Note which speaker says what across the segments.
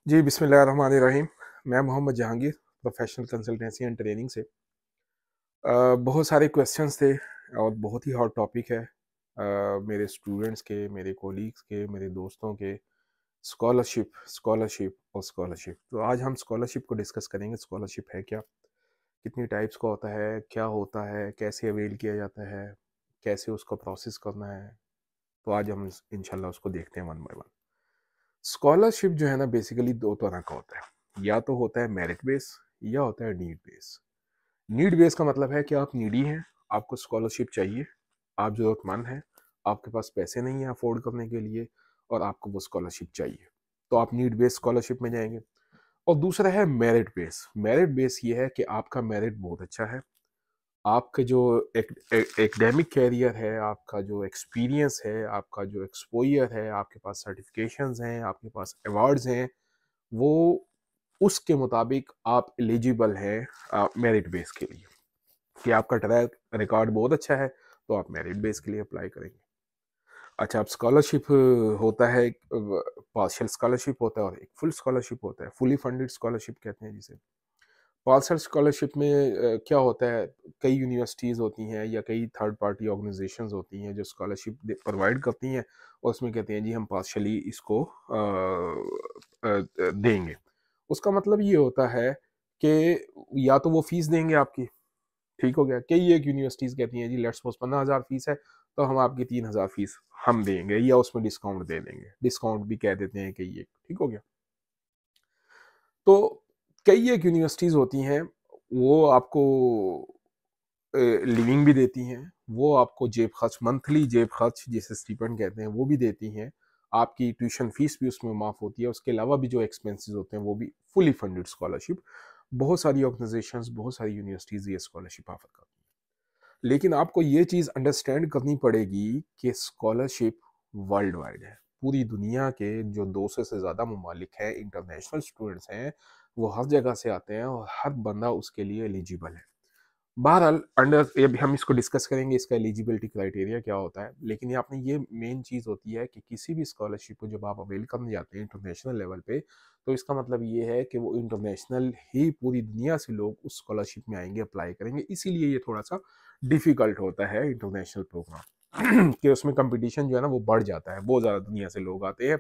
Speaker 1: जी, बिस्मिल्लाहिर्रहमानिर्रहीम। मैं Mohammad Jahangir, professional consultancy and training से। बहुत सारे क्वेश्चंस थे और बहुत ही हॉट टॉपिक है। मेरे स्टूडेंट्स के, मेरे कोलीग्स के, मेरे दोस्तों के, स्कॉलरशिप, स्कॉलरशिप और स्कॉलरशिप। तो आज हम स्कॉलरशिप को डिस्कस करेंगे। स्कॉलरशिप है क्या? कितनी टाइप्स का होता है? क्या होता है? कैसे अवेल किया जाता है? कैसे उसको प्रोसेस करना है? तो आज हम इंशाल्लाह उसको देखते हैं वन बाय वन। स्कॉलरशिप जो है ना, बेसिकली दो तरह का होता है। या तो होता है मेरिट बेस, या होता है नीड बेस। नीड बेस का मतलब है कि आप नीडी हैं, आपको स्कॉलरशिप चाहिए, आप जरूरतमंद हैं, आपके पास पैसे नहीं हैं अफोर्ड करने के लिए, और आपको वो स्कॉलरशिप चाहिए, तो आप नीड बेस स्कॉलरशिप में जाएंगे। और दूसरा है मेरिट बेस। मेरिट बेस ये है कि आपका मेरिट बहुत अच्छा है, आपके जो एकेडमिक कैरियर है, आपका जो एक्सपीरियंस है, आपका जो एक्सपोजर है, आपके पास सर्टिफिकेशंस हैं, आपके पास अवार्ड्स हैं, वो उसके मुताबिक आप एलिजिबल हैं मेरिट बेस के लिए। कि आपका ट्रैक रिकॉर्ड बहुत अच्छा है तो आप मेरिट बेस के लिए अप्लाई करेंगे। अच्छा, अब स्कॉलरशिप होता है, पार्शियल स्कॉलरशिप होता है और एक फुल स्कॉलरशिप होता है। फुली फंडेड स्कॉलरशिप कहते हैं जिसे। पार्शियल स्कॉलरशिप में क्या होता है, कई यूनिवर्सिटीज़ होती हैं या कई थर्ड पार्टी ऑर्गेनाइजेशंस होती हैं जो स्कॉलरशिप प्रोवाइड करती हैं, और उसमें कहते हैं जी हम पार्शली इसको देंगे। उसका मतलब ये होता है कि या तो वो फीस देंगे आपकी, ठीक हो गया। कई एक यूनिवर्सिटीज़ कहती हैं जी लेट्स सपोज 15,000 फीस है, तो हम आपकी 3,000 फीस हम देंगे, या उसमें डिस्काउंट दे देंगे। डिस्काउंट भी कह देते हैं कई एक, ठीक हो गया। तो कई एक यूनिवर्सिटीज़ होती हैं, वो आपको लिविंग भी देती हैं, वो आपको जेब खर्च, मंथली जेब खर्च जिसे स्टीपेंड कहते हैं, वो भी देती हैं। आपकी ट्यूशन फीस भी उसमें माफ़ होती है। उसके अलावा भी जो एक्सपेंसेस होते हैं वो भी फुली फंडेड स्कॉलरशिप। बहुत सारी ऑर्गेनाइजेशंस, बहुत सारी यूनिवर्सिटीज़ ये स्कॉलरशिप ऑफर करती हैं। लेकिन आपको ये चीज़ अंडरस्टैंड करनी पड़ेगी कि स्कॉलरशिप वर्ल्ड वाइड है। पूरी दुनिया के जो 200 से ज़्यादा ममालिक हैं, इंटरनेशनल स्टूडेंट्स हैं, वो हर जगह से आते हैं और हर बंदा उसके लिए एलिजिबल है। बहरहाल अंडर अभी हम इसको डिस्कस करेंगे, इसका एलिजिबिलिटी क्राइटेरिया क्या होता है। लेकिन ये आपने ये मेन चीज़ होती है कि किसी भी स्कॉलरशिप को जब आप अवेल करने जाते हैं इंटरनेशनल लेवल पे, तो इसका मतलब ये है कि वो इंटरनेशनल ही पूरी दुनिया से लोग उस स्कॉलरशिप में आएंगे, अप्लाई करेंगे। इसीलिए ये थोड़ा सा डिफिकल्ट होता है इंटरनेशनल प्रोग्राम कि उसमें कंपटीशन जो है ना वो बढ़ जाता है, बहुत ज़्यादा दुनिया से लोग आते हैं।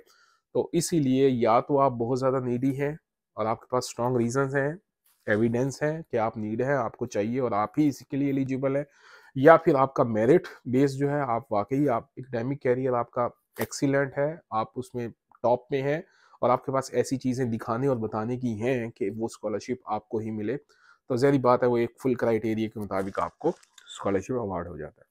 Speaker 1: तो इसीलिए या तो आप बहुत ज़्यादा नीडी हैं और आपके पास स्ट्रॉन्ग रीजंस हैं, एविडेंस है कि आप नीड है, आपको चाहिए और आप ही इसके लिए एलिजिबल है, या फिर आपका मेरिट बेस जो है, आप वाकई आप एकेडमिक कैरियर आपका एक्सीलेंट है, आप उसमें टॉप में हैं, और आपके पास ऐसी चीज़ें दिखाने और बताने की हैं कि वो स्कॉलरशिप आपको ही मिले, तो ज़ाहिर बात है वो एक फुल क्राइटेरिया के मुताबिक आपको स्कॉलरशिप अवार्ड हो जाता है।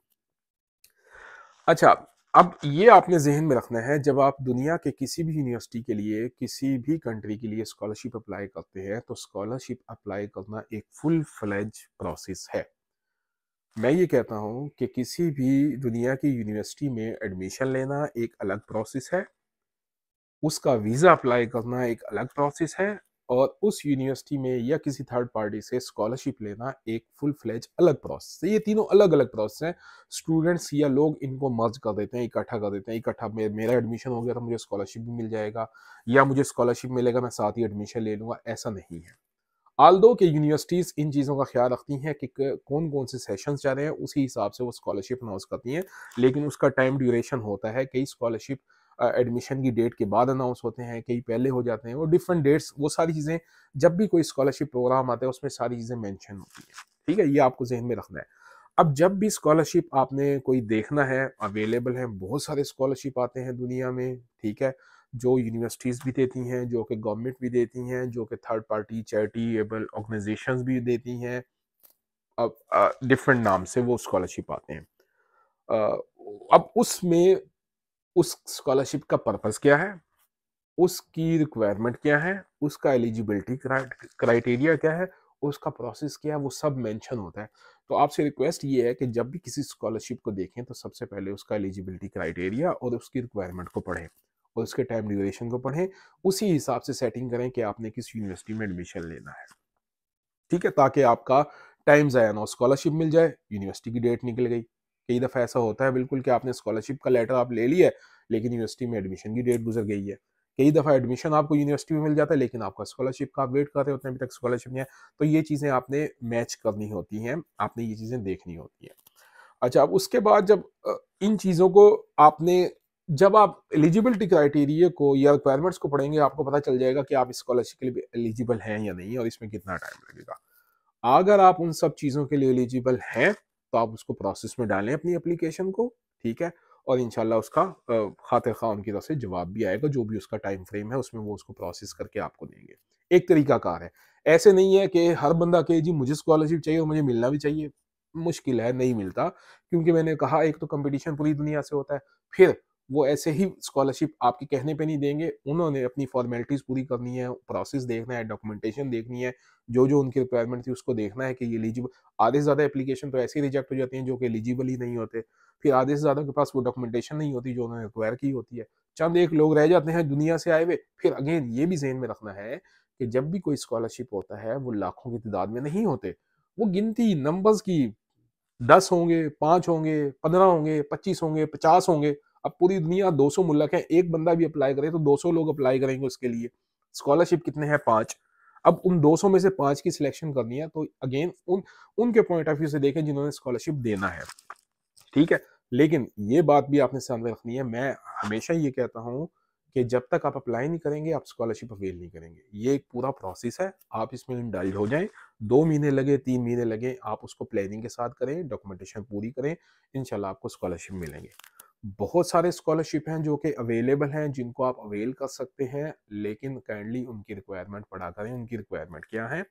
Speaker 1: अच्छा, अब ये आपने ज़हन में रखना है, जब आप दुनिया के किसी भी यूनिवर्सिटी के लिए, किसी भी कंट्री के लिए स्कॉलरशिप अप्लाई करते हैं, तो स्कॉलरशिप अप्लाई करना एक फुल फ्लेज प्रोसेस है। मैं ये कहता हूँ कि किसी भी दुनिया की यूनिवर्सिटी में एडमिशन लेना एक अलग प्रोसेस है, उसका वीज़ा अप्लाई करना एक अलग प्रोसेस है, और उस यूनिवर्सिटी में या किसी थर्ड पार्टी से स्कॉलरशिप लेना एक फुल फ्लेज अलग प्रोसेस है। ये तीनों अलग अलग प्रोसेस हैं। स्टूडेंट्स या लोग इनको मर्ज कर देते हैं, इकट्ठा कर देते हैं। इकट्ठा मेरा एडमिशन हो गया तो मुझे स्कॉलरशिप भी मिल जाएगा, या मुझे स्कॉलरशिप मिलेगा मैं साथ ही एडमिशन ले लूँगा, ऐसा नहीं है। आल्दो कि यूनिवर्सिटीज़ इन चीज़ों का ख्याल रखती हैं कि कौन कौन से सेशंस जा रहे हैं, उसी हिसाब से वो स्कॉलरशिप अनाउंस करती हैं। लेकिन उसका टाइम ड्यूरेशन होता है। कई स्कॉलरशिप एडमिशन की डेट के बाद अनाउंस होते हैं, कई पहले हो जाते हैं, वो डिफरेंट डेट्स, वो सारी चीज़ें, जब भी कोई स्कॉलरशिप प्रोग्राम आता है उसमें सारी चीज़ें मेंशन होती हैं। ठीक है, ये आपको जहन में रखना है। अब जब भी स्कॉलरशिप आपने कोई देखना है, अवेलेबल हैं, बहुत सारे स्कॉलरशिप आते हैं दुनिया में, ठीक है, जो यूनिवर्सिटीज़ भी देती हैं, जो कि गवर्नमेंट भी देती हैं, जो कि थर्ड पार्टी चैरिटेबल ऑर्गेनाइजेशंस भी देती हैं। अब डिफरेंट नाम से वो स्कॉलरशिप आते हैं। अ, अब उसमें उस स्कॉलरशिप का पर्पस क्या है, उसकी रिक्वायरमेंट क्या है, उसका एलिजिबिलिटी क्राइटेरिया क्या है, उसका प्रोसेस क्या है, वो सब मेंशन होता है। तो आपसे रिक्वेस्ट ये है कि जब भी किसी स्कॉलरशिप को देखें तो सबसे पहले उसका एलिजिबिलिटी क्राइटेरिया और उसकी रिक्वायरमेंट को पढ़ें, और उसके टाइम ड्यूरेशन को पढ़ें। उसी हिसाब से सेटिंग करें कि आपने किस यूनिवर्सिटी में एडमिशन लेना है, ठीक है, ताकि आपका टाइम ज़ाया ना हो। स्कॉलरशिप मिल जाए, यूनिवर्सिटी की डेट निकल गई। कई दफ़ा ऐसा होता है बिल्कुल कि आपने स्कॉलरशिप का लेटर आप ले लिया है, लेकिन यूनिवर्सिटी में एडमिशन की डेट गुजर गई है, कई दफ़ा एडमिशन आपको यूनिवर्सिटी में मिल जाता है, लेकिन आपका स्कॉलरशिप का आप वेट कर रहे होते हैं, अभी तक स्कॉलरशिप नहीं है। तो ये चीज़ें आपने मैच करनी होती हैं, आपने ये चीज़ें देखनी होती हैं। अच्छा, अब उसके बाद जब इन चीज़ों को आपने जब आप एलिजिबिलिटी क्राइटेरिया को या रिक्वायरमेंट्स को पढ़ेंगे, आपको पता चल जाएगा कि आप इस स्कॉलरशिप के लिए एलिजिबल हैं या नहीं, और इसमें कितना टाइम लगेगा। अगर आप उन सब चीज़ों के लिए एलिजिबल हैं, तो आप उसको प्रोसेस में डालें अपनी एप्लीकेशन को, ठीक है? और इंशाल्लाह उसका खातिर-ख़्वाह उनकी तरफ से जवाब भी आएगा, जो भी उसका टाइम फ्रेम है, उसमें वो उसको प्रोसेस करके आपको देंगे। एक तरीकाकार है। ऐसे नहीं है कि हर बंदा कहे जी मुझे स्कॉलरशिप चाहिए और मुझे मिलना भी चाहिए। मुश्किल है, नहीं मिलता, क्योंकि मैंने कहा एक तो कॉम्पिटिशन पूरी दुनिया से होता है, फिर वो ऐसे ही स्कॉलरशिप आपके कहने पे नहीं देंगे, उन्होंने अपनी फॉर्मेलिटीज़ पूरी करनी है, प्रोसेस देखना है, डॉक्यूमेंटेशन देखनी है, जो-जो उनकी रिक्वायरमेंट थी उसको देखना है कि ये एलिजिबल। आधे से ज़्यादा एप्लीकेशन तो ऐसे ही रिजेक्ट हो जाती हैं जो कि एलिजिबल ही नहीं होते। फिर आधे से ज़्यादा के पास वो डॉक्यूमेंटेशन नहीं होती जो उन्होंने रिक्वायर की होती है। चंद एक लोग रह जाते हैं दुनिया से आए हुए। फिर अगेन ये भी ज़हन में रखना है कि जब भी कोई स्कॉलरशिप होता है, वो लाखों की तादाद में नहीं होते। वो गिनती नंबर्स की 10 होंगे, 5 होंगे, 15 होंगे, 25 होंगे, 50 होंगे। अब पूरी दुनिया 200 मुल्क है, एक बंदा भी अप्लाई करे तो 200 लोग अप्लाई करेंगे उसके लिए। स्कॉलरशिप कितने हैं? 5। अब उन 200 में से 5 की सिलेक्शन करनी है, तो अगेन उनके पॉइंट ऑफ व्यू से देखें जिन्होंने स्कॉलरशिप देना है, ठीक है? लेकिन ये बात भी आपने सामने रखनी है, मैं हमेशा ये कहता हूँ कि जब तक आप अप्लाई नहीं करेंगे, आप स्कॉलरशिप अवेल नहीं करेंगे। ये एक पूरा प्रोसेस है, आप इसमें इंडल्ज हो जाएँ, 2 महीने लगे, 3 महीने लगे, आप उसको प्लानिंग के साथ करें, डॉक्यूमेंटेशन पूरी करें, इंशाल्लाह आपको स्कॉलरशिप मिलेंगे। बहुत सारे स्कॉलरशिप हैं जो कि अवेलेबल हैं, जिनको आप अवेल कर सकते हैं, लेकिन काइंडली उनकी रिक्वायरमेंट पढ़ा करें, उनकी रिक्वायरमेंट क्या है,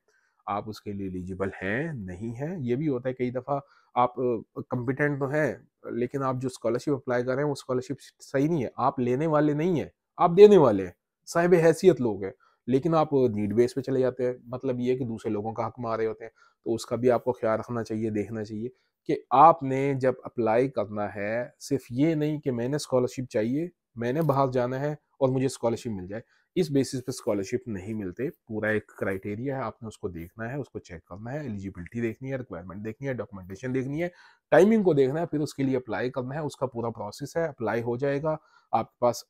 Speaker 1: आप उसके लिए एलिजिबल हैं, नहीं हैं। ये भी होता है कई दफ़ा आप कॉम्पिटेंट तो हैं, लेकिन आप जो स्कॉलरशिप अप्लाई कर रहे हैं, वो स्कॉलरशिप सही नहीं है। आप लेने वाले नहीं हैं, आप देने वाले हैं, साहिब हैसियत लोग हैं, लेकिन आप नीड बेस पे चले जाते हैं। मतलब ये है कि दूसरे लोगों का हक मार रहे होते हैं, तो उसका भी आपको ख्याल रखना चाहिए, देखना चाहिए कि आपने जब अप्लाई करना है, सिर्फ़ ये नहीं कि मैंने स्कॉलरशिप चाहिए, मैंने बाहर जाना है और मुझे स्कॉलरशिप मिल जाए। इस बेसिस पे स्कॉलरशिप नहीं मिलते। पूरा एक क्राइटेरिया है, आपने उसको देखना है, उसको चेक करना है, एलिजिबिलिटी देखनी है, रिक्वायरमेंट देखनी है, डॉक्यूमेंटेशन देखनी है, टाइमिंग को देखना है, फिर उसके लिए अप्लाई करना है, उसका पूरा प्रोसेस है, अप्लाई हो जाएगा, आपके पास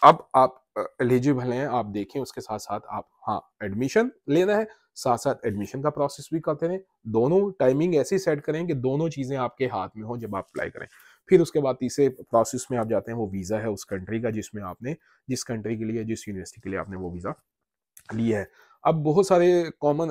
Speaker 1: अब आप एलिजिबल हैं, आप देखें, उसके साथ-साथ आप हाँ, एडमिशन लेना है, साथ-साथ एडमिशन का प्रोसेस भी करते रहें। दोनों टाइमिंग ऐसी सेट करें कि दोनों चीज़ें आपके हाथ में हों जब आप अप्लाई करें। फिर उसके बाद तीसरे प्रोसेस में आप जाते हैं, वो वीज़ा है उस कंट्री का जिसमें आपने जिस कंट्री के लिए, जिस यूनिवर्सिटी के लिए आपने वो वीज़ा लिया है। अब बहुत सारे कॉमन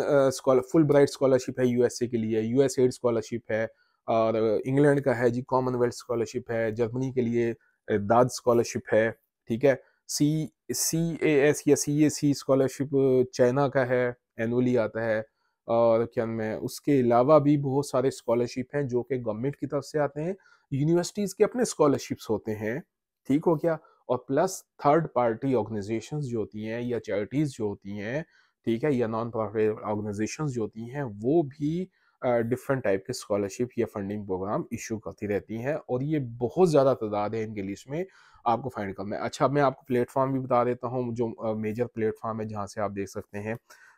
Speaker 1: फुल ब्राइट स्कॉलरशिप है यूएसए के लिए, यूएसएड स्कॉलरशिप है, और इंग्लैंड का है जी कॉमनवेल्थ स्कॉलरशिप है, जर्मनी के लिए दाद स्कॉलरशिप है, ठीक है? सीएएस या सीएसी स्कॉलरशिप चाइना का है, एनुअली आता है। और क्या नाम है, उसके अलावा भी बहुत सारे स्कॉलरशिप हैं जो कि गवर्नमेंट की तरफ से आते हैं, यूनिवर्सिटीज़ के अपने स्कॉलरशिप्स होते हैं, ठीक हो गया? और प्लस थर्ड पार्टी ऑर्गेनाइजेशंस जो होती हैं या चैरिटीज़ जो होती हैं, ठीक है? या नॉन प्रॉफिट ऑर्गेनाइजेशंस जो होती हैं, वो भी डिफरेंट टाइप के स्कॉलरशिप या फंडिंग प्रोग्राम इश्यू करती रहती हैं, और ये बहुत ज़्यादा तादाद है इनकी लिस्ट में, आपको फाइंड करना है। अच्छा, मैं आपको प्लेटफ़ॉर्म भी बता देता हूँ जो मेजर प्लेटफ़ॉर्म है जहाँ से आप देख सकते हैं।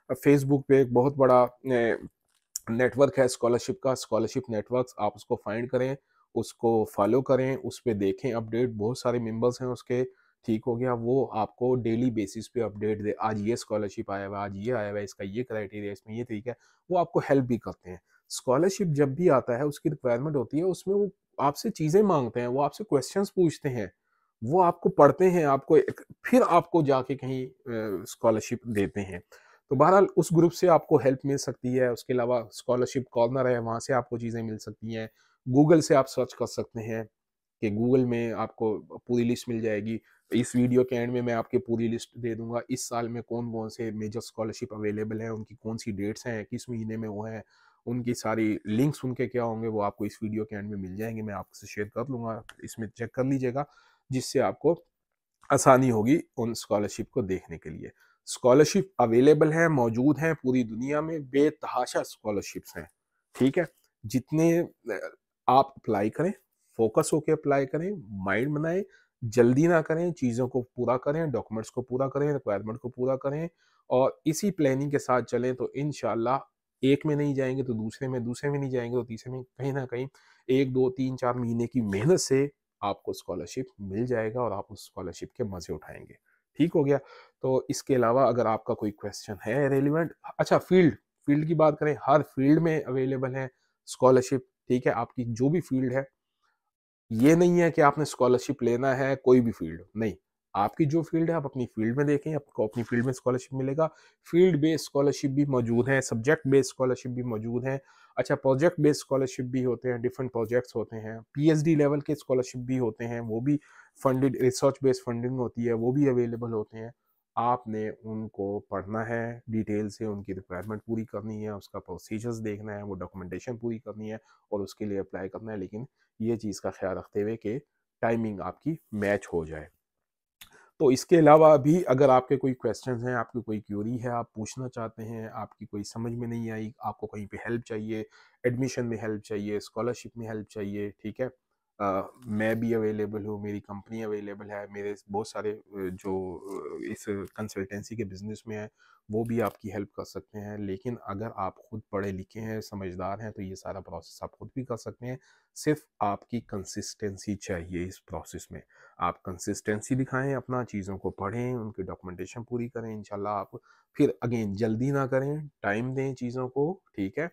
Speaker 1: फेसबुक पे एक बहुत बड़ा नेटवर्क है स्कॉलरशिप का, स्कॉलरशिप नेटवर्क्स, आप उसको फाइंड करें, उसको फॉलो करें, उस पे देखें अपडेट, बहुत सारे मेंबर्स हैं उसके, ठीक हो गया? वो आपको डेली बेसिस पे अपडेट दे, आज ये स्कॉलरशिप आया हुआ है, आज ये आया हुआ है, इसका ये क्राइटेरिया है, इसमें ये तरीका है, वो आपको हेल्प भी करते हैं। स्कॉलरशिप जब भी आता है, उसकी रिक्वायरमेंट होती है, उसमें वो आपसे चीज़ें माँगते हैं, वो आपसे क्वेश्चंस पूछते हैं, वो आपको पढ़ते हैं, आपको एक फिर आपको जाके कहीं स्कॉलरशिप देते हैं। तो बहरहाल उस ग्रुप से आपको हेल्प मिल सकती है, उसके अलावा स्कॉलरशिप कॉर्नर है, वहाँ से आपको चीज़ें मिल सकती हैं। गूगल से आप सर्च कर सकते हैं कि गूगल में आपको पूरी लिस्ट मिल जाएगी। इस वीडियो के एंड में मैं आपकी पूरी लिस्ट दे दूँगा, इस साल में कौन-कौन से मेजर स्कॉलरशिप अवेलेबल हैं, उनकी कौन-सी डेट्स हैं, किस महीने में वो हैं, उनकी सारी लिंक्स उनके क्या होंगे, वो आपको इस वीडियो के एंड में मिल जाएँगे, मैं आपसे शेयर कर लूँगा, इसमें चेक कर लीजिएगा, जिससे आपको आसानी होगी उन स्कॉलरशिप को देखने के लिए। स्कॉलरशिप अवेलेबल है, मौजूद हैं पूरी दुनिया में, बेतहाशा स्कॉलरशिप्स हैं, ठीक है? जितने आप अप्लाई करें, फ़ोकस होके अप्लाई करें, माइंड बनाएँ, जल्दी ना करें, चीज़ों को पूरा करें, डॉक्यूमेंट्स को पूरा करें, रिक्वायरमेंट को पूरा करें, और इसी प्लानिंग के साथ चलें तो इंशाअल्लाह एक में नहीं जाएँगे तो दूसरे में नहीं जाएँगे तो तीसरे में, कहीं न कहीं 1, 2, 3, 4 महीने की मेहनत से आपको स्कॉलरशिप मिल जाएगा और आप उस स्कॉलरशिप के मज़े उठाएँगे। ठीक हो गया। तो इसके अलावा अगर आपका कोई क्वेश्चन है रेलिवेंट, अच्छा फील्ड, फील्ड की बात करें, हर फील्ड में अवेलेबल है स्कॉलरशिप, ठीक है, आपकी जो भी फील्ड है। ये नहीं है कि आपने स्कॉलरशिप लेना है कोई भी फील्ड, नहीं। आपकी जो फील्ड है आप अपनी फील्ड में देखें, आपको अपनी फील्ड में स्कॉलरशिप मिलेगा। फील्ड बेस्ड स्कॉलरशिप भी मौजूद है, सब्जेक्ट बेस्ड स्कॉलरशिप भी मौजूद है। अच्छा, प्रोजेक्ट बेस्ड स्कॉलरशिप भी होते हैं, डिफरेंट प्रोजेक्ट्स होते हैं। पीएचडी लेवल के स्कॉलरशिप भी होते हैं, वो भी फंडेड, रिसर्च बेस्ड फंडिंग होती है, वो भी अवेलेबल होते हैं। आपने उनको पढ़ना है डिटेल से, उनकी रिक्वायरमेंट पूरी करनी है, उसका प्रोसीजर्स देखना है, वो डॉक्यूमेंटेशन पूरी करनी है और उसके लिए अप्लाई करना है। लेकिन ये चीज़ का ख्याल रखते हुए कि टाइमिंग आपकी मैच हो जाए। तो इसके अलावा भी अगर आपके कोई क्वेश्चंस हैं, आपकी कोई क्यूरी है, आप पूछना चाहते हैं, आपकी कोई समझ में नहीं आई, आपको कहीं पे हेल्प चाहिए, एडमिशन में हेल्प चाहिए, स्कॉलरशिप में हेल्प चाहिए, ठीक है, मैं भी अवेलेबल हूँ, मेरी कंपनी अवेलेबल है, मेरे बहुत सारे जो इस कंसल्टेंसी के बिजनेस में है, वो भी आपकी हेल्प कर सकते हैं। लेकिन अगर आप खुद पढ़े लिखे हैं, समझदार हैं, तो ये सारा प्रोसेस आप खुद भी कर सकते हैं। सिर्फ आपकी कंसिस्टेंसी चाहिए इस प्रोसेस में। आप कंसिस्टेंसी दिखाएं, अपना चीज़ों को पढ़ें, उनकी डॉक्यूमेंटेशन पूरी करें, इंशाल्लाह आप फिर अगेन जल्दी ना करें, टाइम दें चीज़ों को, ठीक है।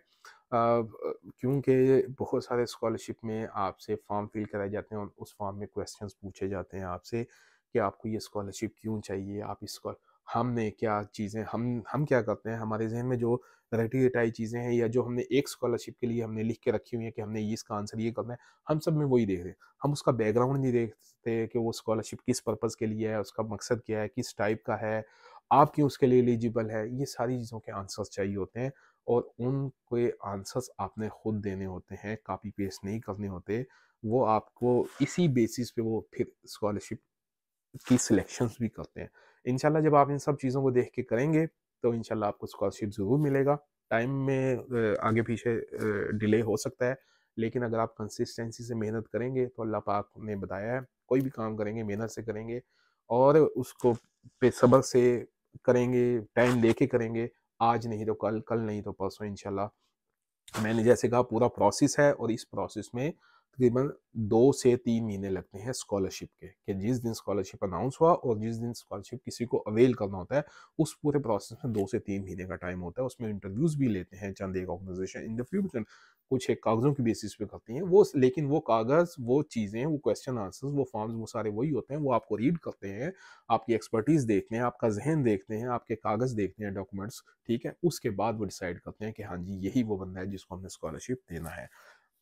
Speaker 1: क्योंकि बहुत सारे स्कॉलरशिप में आपसे फॉर्म फिल कराए जाते हैं और उस फॉर्म में क्वेश्चंस पूछे जाते हैं आपसे कि आपको ये स्कॉलरशिप क्यों चाहिए, आप इसको, हमने क्या चीज़ें, हम क्या करते हैं, हमारे जहन में जो रटी रटाई चीज़ें हैं या जो हमने एक स्कॉलरशिप के लिए हमने लिख के रखी हुई है कि हमने ये इसका आंसर ये करना है, हम सब में वही देख रहे हैं। हम उसका बैकग्राउंड नहीं देखते कि वो स्कॉलरशिप किस पर्पज़ के लिए है, उसका मकसद क्या है, किस टाइप का है, आप क्यों उसके लिए एलिजिबल है, ये सारी चीज़ों के आंसर्स चाहिए होते हैं। और उनके आंसर्स आपने खुद देने होते हैं, कॉपी पेस्ट नहीं करने होते। वो आपको इसी बेसिस पे वो फिर स्कॉलरशिप की सिलेक्शंस भी करते हैं। इंशाल्लाह जब आप इन सब चीज़ों को देख के करेंगे तो इंशाल्लाह आपको स्कॉलरशिप ज़रूर मिलेगा। टाइम में आगे पीछे डिले हो सकता है, लेकिन अगर आप कंसिस्टेंसी से मेहनत करेंगे तो अल्लाह पाक ने बताया है, कोई भी काम करेंगे मेहनत से करेंगे और उसको पे सब्र से करेंगे, टाइम लेके करेंगे, आज नहीं तो कल, कल नहीं तो परसों इंशाल्लाह। मैंने जैसे कहा पूरा प्रोसेस है और इस प्रोसेस में तकरीबन 2 से 3 महीने लगते हैं स्कॉलरशिप के, कि जिस दिन स्कॉलरशिप अनाउंस हुआ और जिस दिन स्कॉलरशिप किसी को अवेल करना होता है, उस पूरे प्रोसेस में 2 से 3 महीने का टाइम होता है। उसमें इंटरव्यूज़ भी लेते हैं चंद एक ऑर्गेनाइजेशन इन द फ्यूचर, कुछ एक कागज़ों की बेसिस पे करती हैं वो, लेकिन वो कागज़, वो चीज़ें, वो क्वेश्चन आंसर्स, वो फॉर्म्स, वो सारे वही होते हैं, वो आपको रीड करते हैं, आपकी एक्सपर्टीज़ देखते हैं, आपका ज़हन देखते हैं, आपके कागज़ देखते हैं, डॉक्यूमेंट्स, ठीक है? उसके बाद वो डिसाइड करते हैं कि हाँ जी, यही वो बंदा है जिसको हमने स्कॉलरशिप देना है।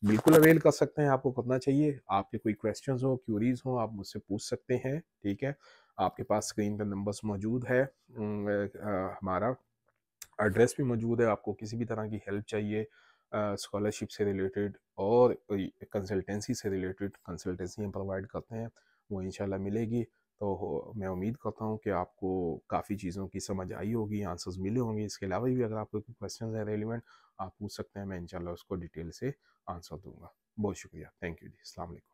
Speaker 1: बिल्कुल अवेल कर सकते हैं, आपको करना चाहिए। आपके कोई क्वेश्चंस हो, क्यूरीज़ हो, आप मुझसे पूछ सकते हैं, ठीक है? आपके पास स्क्रीन पे नंबर्स मौजूद है। हमारा एड्रेस भी मौजूद है, आपको किसी भी तरह की हेल्प चाहिए स्कॉलरशिप से रिलेटेड और कोई कंसल्टेंसी से रिलेटेड, कंसल्टेंसी हम प्रोवाइड करते हैं, वो इंशाल्लाह मिलेगी। तो मैं उम्मीद करता हूँ कि आपको काफ़ी चीज़ों की समझ आई होगी, आंसर्स मिले होंगे। इसके अलावा भी अगर आपको कोई क्वेश्चन है रेलिवेंट, आप पूछ सकते हैं, मैं इंशाल्लाह उसको डिटेल से आंसर दूंगा। बहुत शुक्रिया, थैंक यू जी, अस्सलाम वालेकुम।